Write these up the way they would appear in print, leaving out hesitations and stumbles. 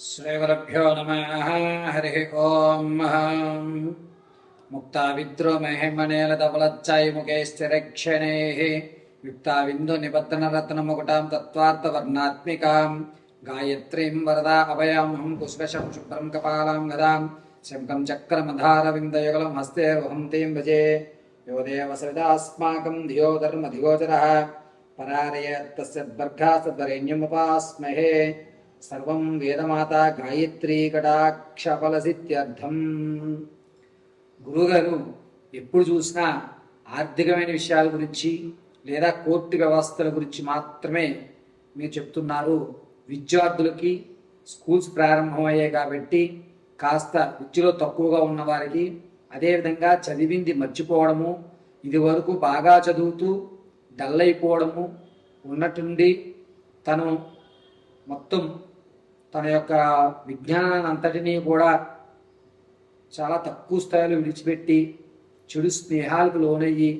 శ్రీగురుభ్యో నమః. హరి ఓం. ముక్తావిద్రోమహిమనేలధవలచ్చాయి ముఖే స్థిరక్షణైః యుక్తావిందు నిబద్ధనరత్నముకుటాం తత్వార్థవర్ణాత్మికాం గాయత్రీం వరదా అభయామహం కుశలశం శుభ్రం కపాలాం గదాం శంఖం చక్రమధారవిందయుగలం హస్తే వహం తీం భజే. యో దేవసవిదాస్మాకం ధియో ధర్మధిగోచరః పరారయత్తస్యద్బర్గాసద్వరేణ్యముపాస్మహే. సర్వం వేదమాతా గాయత్రీ కటాక్షఫలసిత్యర్థం. గురువుగారు ఎప్పుడు చూసినా ఆర్థికమైన విషయాల గురించి లేదా కోర్టు వ్యవస్థల గురించి మాత్రమే మీరు చెప్తున్నారు. విద్యార్థులకి స్కూల్స్ ప్రారంభమయ్యాయి కాబట్టి కాస్త విద్యలో తక్కువగా ఉన్నవారికి, అదేవిధంగా చదివింది మర్చిపోవడము, ఇది వరకు బాగా చదువుతూ డల్ అయిపోవడము, ఉన్నట్టుండి తను మొత్తం తన యొక్క విజ్ఞానాన్ని అంతటినీ కూడా చాలా తక్కువ స్థాయిలో విడిచిపెట్టి చెడు స్నేహాలకు లోనయ్యి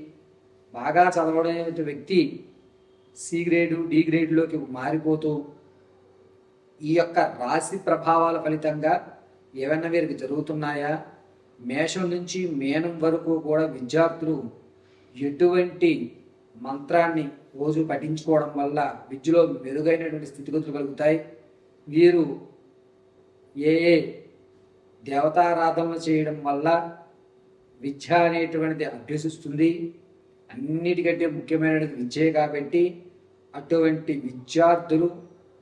బాగా చదవడం వ్యక్తి సి గ్రేడు డి గ్రేడ్లోకి మారిపోతూ ఈ యొక్క రాశి ప్రభావాల ఫలితంగా ఏమన్నా వీరికి జరుగుతున్నాయా? మేషం నుంచి మీనం వరకు కూడా విద్యార్థులు ఎటువంటి మంత్రాన్ని రోజు పఠించుకోవడం వల్ల విద్యలో మెరుగైనటువంటి స్థితిగతులు కలుగుతాయి. వీరు ఏ దేవతారాధనలు చేయడం వల్ల విద్య అనేటువంటిది అభ్యసిస్తుంది. అన్నిటికంటే ముఖ్యమైనది విద్యే కాబట్టి అటువంటి విద్యార్థులు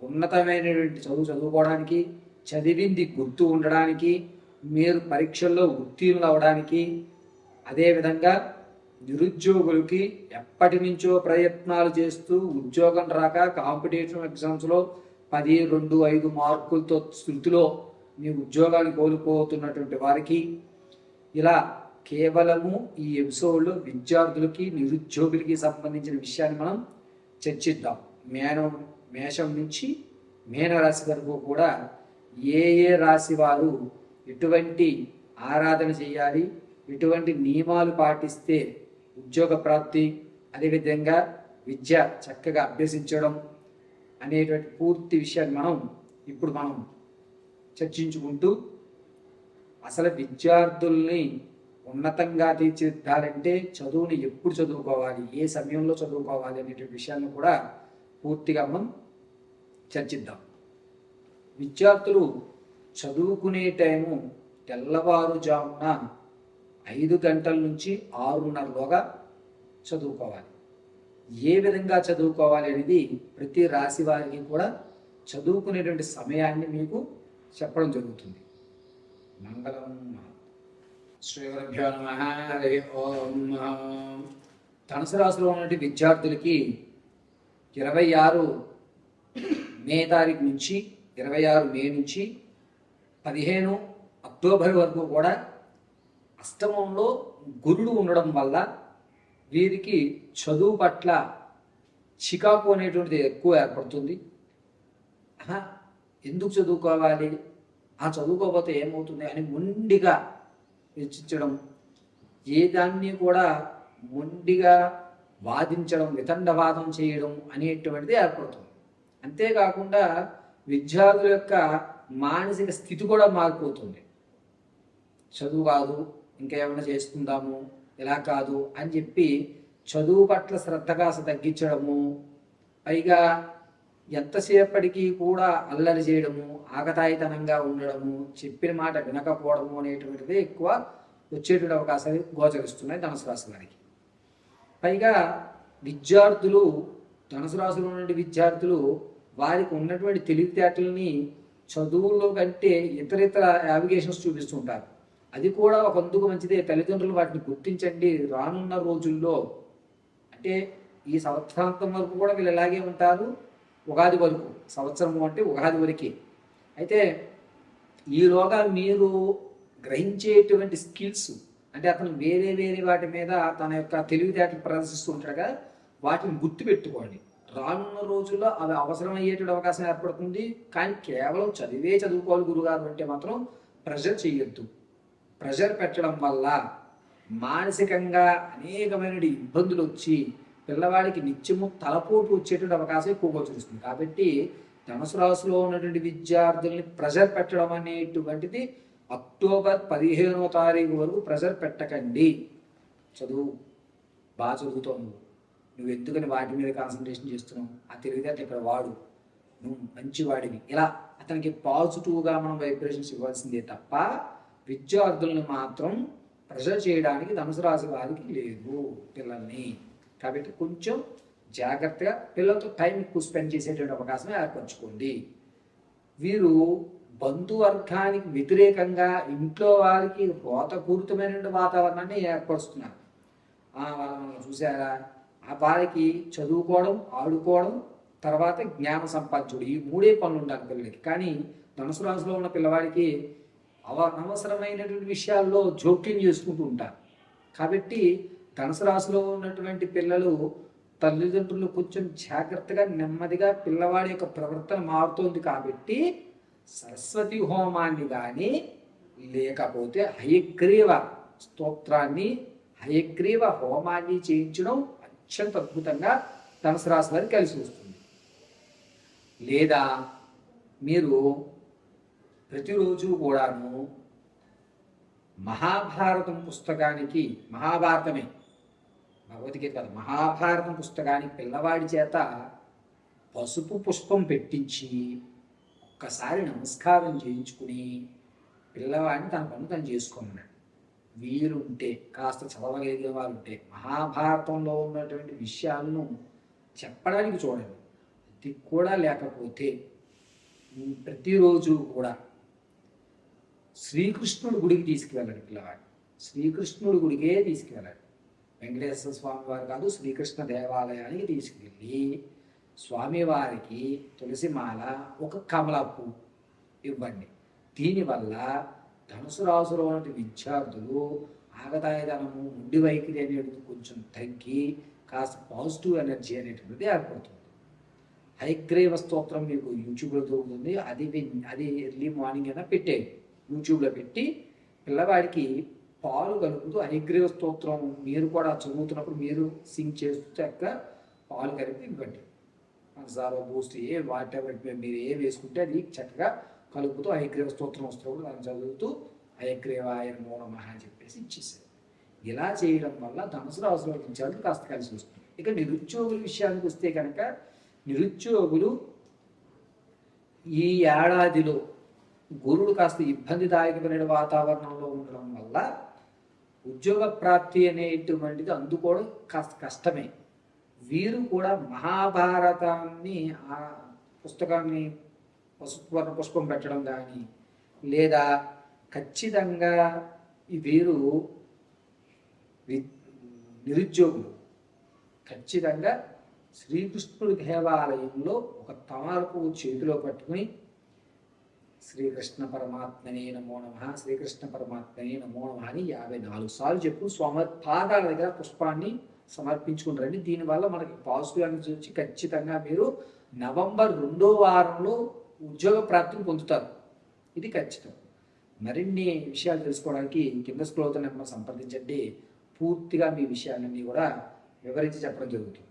ఉన్నతమైనటువంటి చదువుకోవడానికి, చదివింది గుర్తు ఉండడానికి, మీరు పరీక్షల్లో ఉత్తీర్ణులు అవడానికి, అదేవిధంగా నిరుద్యోగులకి ఎప్పటి నుంచో ప్రయత్నాలు చేస్తూ ఉద్యోగం రాక కాంపిటేటివ్ ఎగ్జామ్స్లో 10, 2, 5 మార్కులతో స్థితిలో మీ ఉద్యోగాన్ని కోల్పోతున్నటువంటి వారికి ఇలా కేవలము ఈ ఎపిసోడ్లో విద్యార్థులకి నిరుద్యోగులకి సంబంధించిన విషయాన్ని మనం చర్చిద్దాం. మేషం నుంచి మీనరాశి వరకు కూడా ఏ రాశి వారు ఎటువంటి ఆరాధన చేయాలి, ఎటువంటి నియమాలు పాటిస్తే ఉద్యోగ ప్రాప్తి, అదేవిధంగా విద్య చక్కగా అభ్యసించడం అనేటువంటి పూర్తి విషయాన్ని ఇప్పుడు మనం చర్చించుకుంటూ అసలు విద్యార్థుల్ని ఉన్నతంగా తీర్చిదిద్దాలంటే చదువుని ఎప్పుడు చదువుకోవాలి, ఏ సమయంలో చదువుకోవాలి అనేటువంటి విషయాన్ని కూడా పూర్తిగా మనం చర్చిద్దాం. విద్యార్థులు చదువుకునే టైము తెల్లవారుజామున 5 గంటల నుంచి 6:30లోగా చదువుకోవాలి. ఏ విధంగా చదువుకోవాలి అనేది ప్రతి రాశి వారికి కూడా చదువుకునేటువంటి సమయాన్ని మీకు చెప్పడం జరుగుతుంది. మంగళం. శ్రీగురుభ్యో నమః. హరి ఓం. ధనుసు రాశిలో ఉన్నటువంటి విద్యార్థులకి 26 మే తారీఖు నుంచి 26 మే నుంచి 15 అక్టోబర్ వరకు కూడా అష్టమంలో గురుడు ఉండడం వల్ల వీరికి చదువు పట్ల చికాకు అనేటువంటిది ఎక్కువ ఏర్పడుతుంది. ఎందుకు చదువుకోవాలి, చదువుకోకపోతే ఏమవుతుంది అని మొండిగా వెచ్చించడం, ఏ దాన్ని కూడా మొండిగా వాదించడం, వితండవాదం చేయడం అనేటువంటిది ఏర్పడుతుంది. అంతేకాకుండా విద్యార్థుల యొక్క మానసిక స్థితి కూడా మారిపోతుంది. చదువు కాదు, ఇంకేమైనా చేసుకుందాము, ఇలా కాదు అని చెప్పి చదువు పట్ల శ్రద్ధ కాస్త తగ్గించడము, పైగా ఎంతసేపటికి కూడా అల్లరి చేయడము, ఆకతాయితనంగా ఉండడము, చెప్పిన మాట వినకపోవడము అనేటువంటిది ఎక్కువ వచ్చేటువంటి అవకాశాలు గోచరిస్తున్నాయి ధనుసు రాశి వారికి. పైగా విద్యార్థులు, ధనుసు రాశిలో ఉన్నటువంటి విద్యార్థులు వారికి ఉన్నటువంటి తెలివితేటల్ని చదువుల్లో కంటే ఇతర యావిగేషన్స్ చూపిస్తుంటారు. అది కూడా ఒక అందుకు మంచిదే. తల్లిదండ్రులు వాటిని గుర్తించండి. రానున్న రోజుల్లో అంటే ఈ సంవత్సరాంతం వరకు కూడా వీళ్ళు ఇలాగే ఉంటారు, ఉగాది వరకు, సంవత్సరము అంటే ఉగాది వరకే. అయితే ఈలోగా మీరు గ్రహించేటువంటి స్కిల్స్ అంటే అతను వేరే వాటి మీద తన యొక్క తెలివితేటలు ప్రదర్శిస్తూ ఉంటాడు కదా, వాటిని గుర్తుపెట్టుకోండి. రానున్న రోజుల్లో అవి అవసరమయ్యేటువంటి అవకాశం ఏర్పడుతుంది. కానీ కేవలం చదువుకోవాలి గురుగారు అంటే మాత్రం ప్రెషర్ చేయొద్దు. ప్రెషర్ పెట్టడం వల్ల మానసికంగా అనేకమైన ఇబ్బందులు వచ్చి పిల్లవాడికి నిత్యము తలపోటు వచ్చేటువంటి అవకాశం ఎక్కువగా చూస్తుంది. కాబట్టి ధనుసు రాశిలో ఉన్నటువంటి విద్యార్థుల్ని ప్రెషర్ పెట్టడం అనేటువంటిది అక్టోబర్ 15వ తారీఖు వరకు ప్రెషర్ పెట్టకండి. చదువు బాగా చదువుతావు, నువ్వు ఎందుకని వాటి మీద కాన్సన్ట్రేషన్ చేస్తున్నావు, ఆ తెలివితేటలు ఇక్కడ వాడు, నువ్వు మంచివాడివి, ఇలా అతనికి పాజిటివ్గా మనం వైబ్రేషన్స్ ఇవ్వాల్సిందే తప్ప విద్యార్థులను మాత్రం ప్రెషర్ చేయడానికి ధనుసు రాశి వారికి లేదు పిల్లల్ని. కాబట్టి కొంచెం జాగ్రత్తగా పిల్లలతో టైం ఎక్కువ స్పెండ్ చేసేటువంటి అవకాశమే ఏర్పరచుకోండి. వీరు బంధువర్గానికి వ్యతిరేకంగా ఇంట్లో వారికి రోతపూరితమైనటువంటి వాతావరణాన్ని ఏర్పరుస్తున్నారు. వాళ్ళని చూసారా, ఆ వారికి చదువుకోవడం, ఆడుకోవడం, తర్వాత జ్ఞాన సంపాదించడం, ఈ మూడే పనులు ఉండాలి పిల్లలకి. కానీ ధనుసు రాశిలో ఉన్న పిల్లవాడికి అనవసరమైనటువంటి విషయాల్లో జోక్యం చేసుకుంటూ ఉంటారు. కాబట్టి ధనుసు రాశిలో ఉన్నటువంటి పిల్లలు తల్లిదండ్రులు కొంచెం జాగ్రత్తగా నెమ్మదిగా పిల్లవాడి యొక్క ప్రవర్తన మారుతోంది కాబట్టి సరస్వతి హోమాన్ని కానీ లేకపోతే హయగ్రీవ స్తోత్రాన్ని, హయగ్రీవ హోమాన్ని చేయించడం అత్యంత అద్భుతంగా ధనుసు రాశి వారికి కలిసి వస్తుంది. లేదా మీరు ప్రతిరోజు కూడాను మహాభారతం పుస్తకానికి, మహాభారతమే భగవద్గీత కాదు, మహాభారతం పుస్తకానికి పిల్లవాడి చేత పసుపు పుష్పం పెట్టించి ఒక్కసారి నమస్కారం చేయించుకుని పిల్లవాడిని తన పని తను చేసుకోమన్నాడు. వీరుంటే, కాస్త చదవగలిగిన వారు ఉంటే మహాభారతంలో ఉన్నటువంటి విషయాలను చెప్పడానికి చూడండి. అది కూడా లేకపోతే ప్రతిరోజు కూడా శ్రీకృష్ణుడి గుడికి తీసుకువెళ్ళాడు పిల్లవాడు. శ్రీకృష్ణుడి గుడికే తీసుకువెళ్ళాడు. వెంకటేశ్వర స్వామి వారు కాదు, శ్రీకృష్ణ దేవాలయానికి తీసుకువెళ్ళి స్వామివారికి తులసిమాల, ఒక కమల పువ్వు ఇవ్వండి. దీనివల్ల ధనుసు రాశిలో ఉన్న విద్యార్థులు ఆగతాయిదనము, ఉండి వైఖరి అనేది కొంచెం తగ్గి కాస్త పాజిటివ్ ఎనర్జీ అనేటువంటిది ఏర్పడుతుంది. హయగ్రీవ స్తోత్రం మీకు యూట్యూబ్లో దొరుకుతుంది. అది ఎర్లీ మార్నింగ్ అయినా పెట్టేది, యూట్యూబ్లో పెట్టి పిల్లవాడికి పాలు కలుపుతూ హయగ్రీవ స్తోత్రం మీరు కూడా చదువుతున్నప్పుడు మీరు సింగ్ చేస్తూ చక్కగా పాలు కలిపి ఇవ్వండి. పంచదార, బూస్ట్, వాట్ ఎవర్ మీరు వేసుకుంటే అది చక్కగా కలుపుతూ హయగ్రీవ స్తోత్రం వస్తున్నప్పుడు దాన్ని చదువుతూ హయగ్రీవాయ నమో నమః అని చెప్పేసి ఇచ్చేసారు. ఇలా చేయడం వల్ల ధనుసు రాశిలో విద్యార్థులు కాస్త కలిసి వస్తుంది. ఇక నిరుద్యోగుల విషయానికి వస్తే కనుక నిరుద్యోగులు ఈ ఏడాదిలో గురుడు కాస్త ఇబ్బందిదాయకమైన వాతావరణంలో ఉండడం వల్ల ఉద్యోగ ప్రాప్తి అనేటువంటిది అందుకోవడం కాస్త కష్టమే. వీరు కూడా మహాభారతాన్ని, ఆ పుస్తకాన్ని పసుపు పుష్పం పెట్టడం కానీ, లేదా ఖచ్చితంగా వీరు నిరుద్యోగులు ఖచ్చితంగా శ్రీకృష్ణుడి దేవాలయంలో ఒక తామరపు చేతిలో పట్టుకుని శ్రీకృష్ణ పరమాత్మనే నమో నమః, శ్రీకృష్ణ పరమాత్మనే నమో నమః అని 54 సార్లు చెప్పు స్వామి పాదాల దగ్గర పుష్పాన్ని సమర్పించుకుంటారండి. దీనివల్ల మనకి పాజిటివ్ ఎనర్జీ వచ్చి ఖచ్చితంగా మీరు నవంబర్ 2వ వారంలో ఉద్యోగ ప్రాప్తిని పొందుతారు. ఇది ఖచ్చితం. మరిన్ని విషయాలు తెలుసుకోవడానికి కింద స్క్రోల్ నెంబర్ సంప్రదించండి. పూర్తిగా మీ విషయాలన్నీ కూడా వివరించి చెప్పడం జరుగుతుంది.